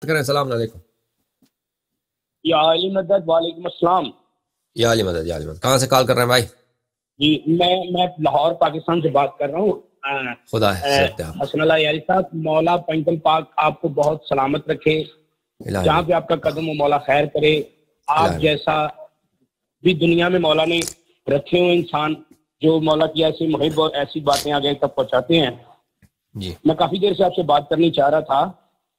کریں السلام علیکم. یا علی مدد. وعلیکم السلام. یا علی مدد، یا علی مدد. کہاں سے کال کر رہے ہیں بھائی؟ جی میں لاہور پاکستان سے بات کر رہا ہوں. خدا حفظ آپ. حسن اللہ یاری صاحب، مولا پنجل پاک آپ کو بہت سلامت رکھے. جہاں پہ آپ کا قدم و مولا خیر کرے. آپ جیسا بھی دنیا میں مولا نے رکھے ہوں انسان جو مولا کی ایسی محب اور ایسی باتیں آگے تک پہنچاتے ہیں. جی میں کافی دیر سے آپ سے بات کرنی چاہ رہا تھا.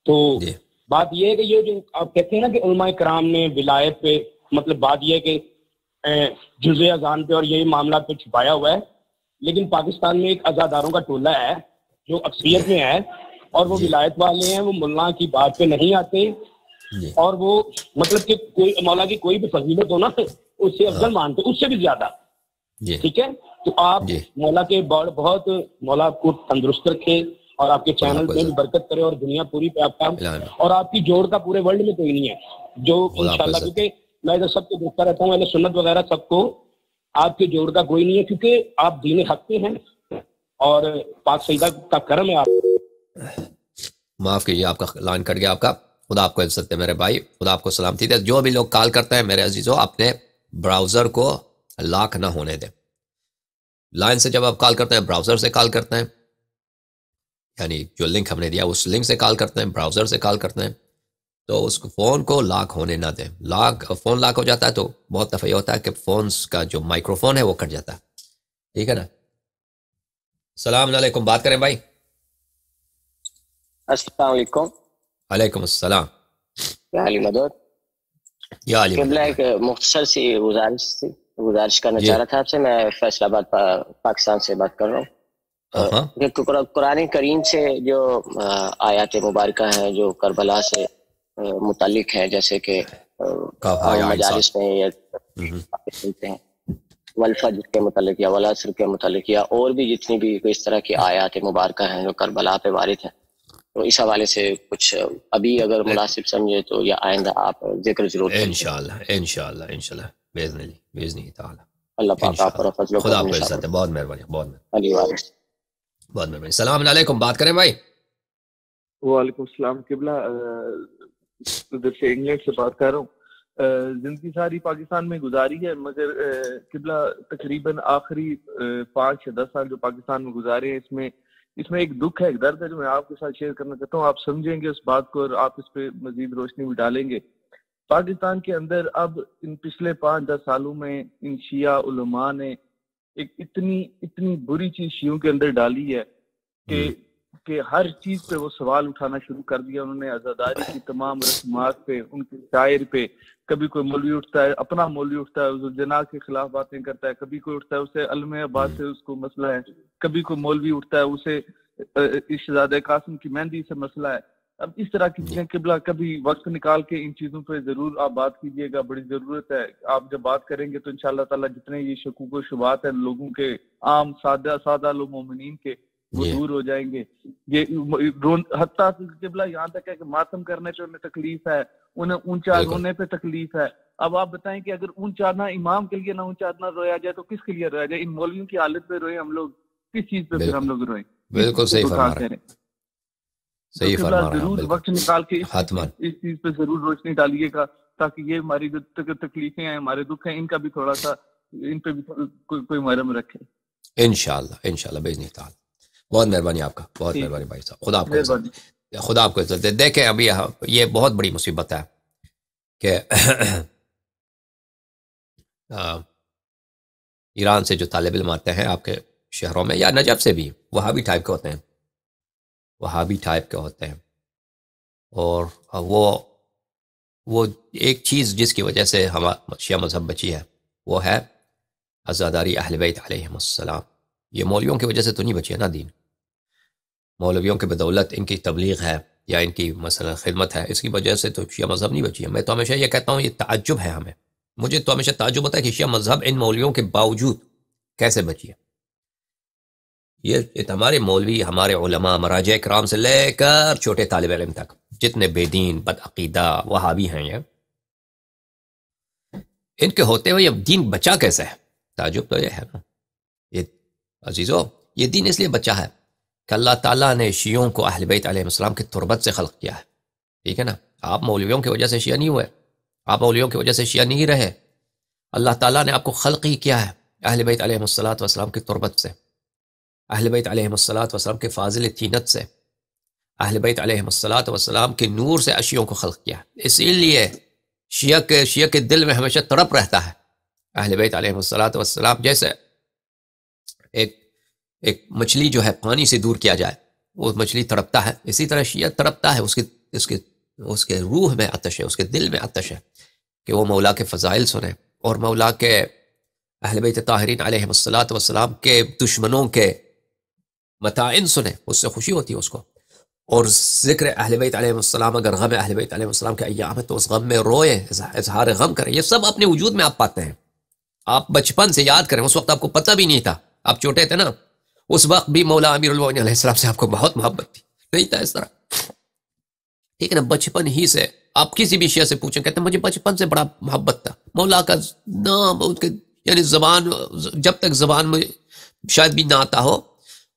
تو جی بات یہ ہے کہ یہ جو آپ کہتے ہیں نا کہ علماء کرام نے ولایت پہ، مطلب بات یہ ہے کہ جزء اذان پہ اور یہی معاملات پہ چھپایا ہوا ہے. لیکن پاکستان میں ایک عزاداروں کا ٹولہ ہے جو اکثریت میں ہے، اور وہ ولایت والے ہیں. وہ ملا کی بات پہ نہیں آتے، جی اور وہ مطلب کہ کوئی مولا کی کوئی بھی فضیلت ہو نا اس سے افضل مانتے، اس سے بھی زیادہ. جی ٹھیک ہے، تو آپ جی مولا کے بہت مولا آپ کو تندرست رکھے اور آپ کے چینل میں بھی برکت کرے، اور دنیا پوری پہ آپ کا اور آپ کی جوڑ کا پورے ورلڈ میں کوئی نہیں ہے جو انشاءاللہ. کیونکہ میں ادھر سب کو دیکھتا رہتا ہوں، اہل سنت وغیرہ سب کو، آپ کے جوڑ کا کوئی نہیں ہے کیونکہ آپ دین حق پہ ہیں اور پاک سیدہ کا کرم ہے. آپ معاف کیجیے، آپ کا لائن کٹ گیا. آپ کا خدا آپ کو عزت دے میرے بھائی، خدا آپ کو سلامتی دے. جو بھی لوگ کال کرتے ہیں میرے عزیزوں، اپنے براؤزر کو لاک نہ ہونے دیں. لائن سے جب آپ کال کرتے ہیں براؤزر سے کال کرتے ہیں، یعنی جو لنک ہم نے دیا اس لنک سے کال کرتے ہیں، براؤزر سے کال کرتے ہیں، تو اس فون کو لاک ہونے نہ دیں. فون لاک ہو جاتا ہے تو بہت دفعہ یہ ہوتا ہے کہ فونز کا جو مائکرو فون ہے وہ کٹ جاتا ہے. ٹھیک ہے نا؟ السلام علیکم، بات کریں بھائی. السلام علیکم. وعلیکم السلام. یا علی مدد. یا علی قبلہ مدد. ایک مختصر سی گزارش کرنا چاہ رہا تھا آپ سے. میں فیصل آباد پاکستان سے بات کر رہا ہوں. قرآن کریم سے جو آیات مبارکہ ہیں جو کربلا سے متعلق ہیں، جیسے کہ مجالس میں سنتے ہیں والفجر کے متعلق یا والعصر کے متعلق، یا اور بھی جتنی بھی اس طرح کی آیات مبارکہ ہیں جو کربلا پہ وارد ہیں، تو اس حوالے سے کچھ ابھی اگر مناسب سمجھے تو یا آئندہ آپ ذکر ضرور کریں. انشاءاللہ انشاءاللہ انشاءاللہ باذن تعالی. اللہ پاک آپ پر فضل و خدا کرم آپ کو عزت دے. بہت مہربانی، بہت علی وارث. بہت مہربانی. السلام علیکم، بات کریں بھائی. وعلیکم السلام. قبلہ ادھر سے انگلینڈ سے بات کر رہا ہوں. زندگی ساری پاکستان میں گزاری ہے، مگر قبلہ تقریباً آخری 5 یا 10 سال جو پاکستان میں گزارے ہیں، اس میں ایک دکھ ہے، ایک درد ہے جو میں آپ کے ساتھ شیئر کرنا چاہتا ہوں. آپ سمجھیں گے اس بات کو اور آپ اس پہ مزید روشنی بھی ڈالیں گے. پاکستان کے اندر اب ان پچھلے 5-10 سالوں میں ان شیعہ علماء نے ایک اتنی بری چیز شیعوں کے اندر ڈالی ہے کہ ہر چیز پہ وہ سوال اٹھانا شروع کر دیا. انہوں نے عزاداری کی تمام رسومات پہ، ان کے شاعر پہ، کبھی کوئی مولوی اٹھتا ہے، اپنا مولوی اٹھتا ہے اس جناح کے خلاف باتیں کرتا ہے، کبھی کوئی اٹھتا ہے اسے علم آباد سے اس کو مسئلہ ہے، کبھی کوئی مولوی اٹھتا ہے اسے شہزادہ قاسم کی مہندی سے مسئلہ ہے. اب اس طرح کی چیزیں قبلہ کبھی وقت نکال کے ان چیزوں پہ ضرور آپ بات کیجئے گا، بڑی ضرورت ہے. آپ جب بات کریں گے تو انشاءاللہ تعالیٰ جتنے یہ شکوک و شبہات ہیں لوگوں کے، عام سادہ لوگ مومنین کے، وہ دور ہو جائیں گے. یہ حتیٰ قبلہ یہاں تک ہے کہ ماتم کرنے پہ انہیں تکلیف ہے، انہیں اونچا رونے پہ تکلیف ہے. اب آپ بتائیں کہ اگر اونچا نہ امام کے لیے نہ اونچا نہ رویا جائے تو کس کے لیے رویا جائے؟ ان مولویوں کی حالت پہ روئے ہم لوگ، کس چیز پہ پھر ہم لوگ روئیں؟ بالکل صحیح فرما رہے ہیں، صحیح فرما رہے ہیں. ضرور وقت نکال کے اس چیز پہ ضرور روشنی ڈالیے گا تاکہ یہ ہماری جو تکلیفیں ہیں، ہمارے دکھ ہیں، ان کا بھی تھوڑا سا، ان پہ بھی کوئی مرہم رکھے. انشاءاللہ باذن اللہ. بہت مہربانی آپ کا، بہت مہربانی بھائی صاحب. خدا آپ کو خدا آپ کو عزت دے. دیکھیں ابھی یہ بہت بڑی مصیبت ہے کہ ایران سے جو طالب علم آتے ہیں آپ کے شہروں میں، یا نجف سے بھی، وہابی ٹائپ کے ہوتے ہیں، اور وہ ایک چیز جس کی وجہ سے ہمارا شیعہ مذہب بچی ہے وہ ہے عزاداری اہل بیت علیہم السلام. یہ مولویوں کی وجہ سے تو نہیں بچی ہے نا دین. مولویوں کے بدولت، ان کی تبلیغ ہے یا ان کی مثلا خدمت ہے، اس کی وجہ سے تو شیعہ مذہب نہیں بچی ہے. میں تو ہمیشہ یہ کہتا ہوں، یہ تعجب ہے ہمیں، مجھے تو ہمیشہ تعجب ہوتا ہے کہ شیعہ مذہب ان مولویوں کے باوجود کیسے بچی ہے. یہ ہمارے مولوی، ہمارے علماء، مراجع کرام سے لے کر چھوٹے طالب علم تک، جتنے بے دین، بدعقیدہ وہابی ہیں، یہ ان کے ہوتے ہوئے یہ دین بچا کیسے ہے؟ تعجب تو یہ ہے نا. یہ عزیزو، یہ دین اس لیے بچا ہے کہ اللہ تعالیٰ نے شیعوں کو اہل بیت علیہ السلام کی تربت سے خلق کیا ہے. ٹھیک ہے نا؟ آپ مولویوں کی وجہ سے شیعہ نہیں ہوئے، آپ مولویوں کی وجہ سے شیعہ نہیں رہے. اللہ تعالیٰ نے آپ کو خلق ہی کیا ہے اہل بیت علیہ الصلوۃ والسلام کی تربت سے، اہل بیت علیہ الصلوۃ والسلام کے فاضل طینت سے، اہل بیت علیہ الصلوۃ والسلام کے نور سے اشیوں کو خلق کیا. اسی لیے شیعہ کے دل میں ہمیشہ تڑپ رہتا ہے اہل بیت علیہ الصلوۃ والسلام. جیسے ایک مچھلی جو ہے پانی سے دور کیا جائے وہ مچھلی تڑپتا ہے، اسی طرح شیعہ تڑپتا ہے. اس کے روح میں آتش ہے، اس کے دل میں آتش ہے کہ وہ مولا کے فضائل سنیں اور مولا کے اہل بیت طاہرین علیہ الصلوۃ والسلام کے دشمنوں کے متاعن سنیں، اس سے خوشی ہوتی ہے اس کو. اور ذکر اہل بیت علیہ السلام، اگر غم اہل بیت علیہ السلام کے ایام ہے تو اس غم میں روئے، اظہار غم کریں. یہ سب اپنے وجود میں آپ پاتے ہیں. آپ بچپن سے یاد کریں، اس وقت آپ کو پتہ بھی نہیں تھا، آپ چھوٹے تھے نا، اس وقت بھی مولا امیر المومنین علیہ السلام سے آپ کو بہت محبت تھی، نہیں تھا اس طرح؟ ٹھیک ہے نا؟ بچپن ہی سے آپ کسی بھی شیعہ سے پوچھیں، کہتے ہیں مجھے بچپن سے بڑا محبت تھا مولا کا نام، یعنی زبان، جب تک زبان میں شاید بھی نہ آتا ہو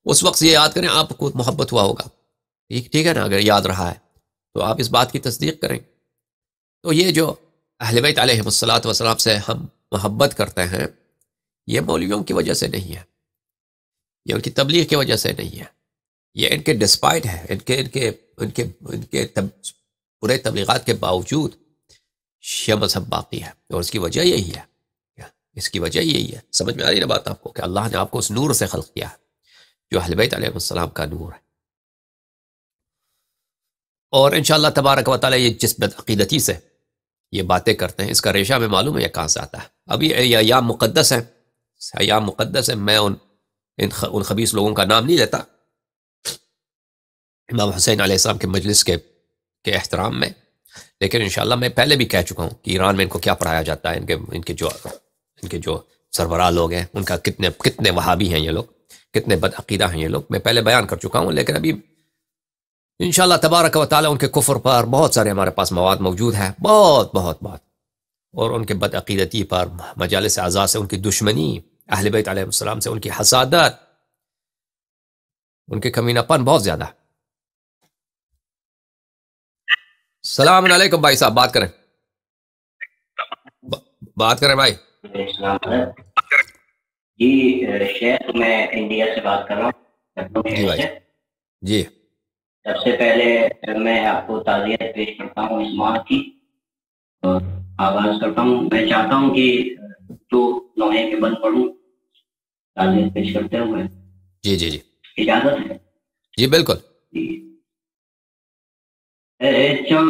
اس وقت سے یہ یاد کریں آپ کو محبت ہوا ہوگا. ٹھیک ہے نا؟ اگر یاد رہا ہے تو آپ اس بات کی تصدیق کریں. تو یہ جو اہل بیت علیہ الصلوۃ والسلام سے ہم محبت کرتے ہیں، یہ مولویوں کی وجہ سے نہیں ہے، یہ ان کی تبلیغ کی وجہ سے نہیں ہے، یہ ان کے ڈسپائٹ ہے، ان کے پورے تبلیغات کے باوجود شیعہ مذہب باقی ہے. اور اس کی وجہ یہی ہے، اس کی وجہ یہی ہے. سمجھ میں آ رہی نا بات آپ کو، کہ اللہ نے آپ کو اس نور سے خلق کیا ہے جو اہل بیت علیہ السلام کا نور ہے. اور انشاءاللہ تبارک و تعالی یہ جس بدعقیدتی سے یہ باتیں کرتے ہیں، اس کا ریشہ میں معلوم ہے یہ کہاں سے آتا ہے. ابھی یہ ایام مقدس ہیں، ایام مقدس ہیں، میں ان خبیث لوگوں کا نام نہیں لیتا. امام حسین علیہ السلام کے مجلس کے احترام میں، لیکن انشاءاللہ میں پہلے بھی کہہ چکا ہوں کہ ایران میں ان کو کیا پڑھایا جاتا ہے. ان کے جو سربراہ لوگ ہیں ان کا کتنے وہابی ہیں یہ لوگ، کتنے بدعقیدہ ہیں یہ لوگ، میں پہلے بیان کر چکا ہوں. لیکن ابھی انشاءاللہ تبارک و تعالی ان کے کفر پر بہت سارے ہمارے پاس مواد موجود ہے، بہت بہت بہت. اور ان کے بدعقیدتی پر، مجالس اعزاء سے ان کی دشمنی، اہل بیت علیہ السلام سے ان کی حسادت، ان کے کمینہ پن بہت زیادہ. السلام علیکم بھائی صاحب، بات کریں بھائی. جی شیخ، میں انڈیا سے بات کر رہا ہوں. جی بھائی جی. سب سے پہلے میں آپ کو تعزیت پیش کرتا ہوں اس ماہ کی، اور آغاز کرتا ہوں. میں چاہتا ہوں کہ تو نوحے کے بند پڑھوں تعزیت پیش کرتے ہوئے. جی جی جی اجازت ہے؟ جی بالکل. اے چم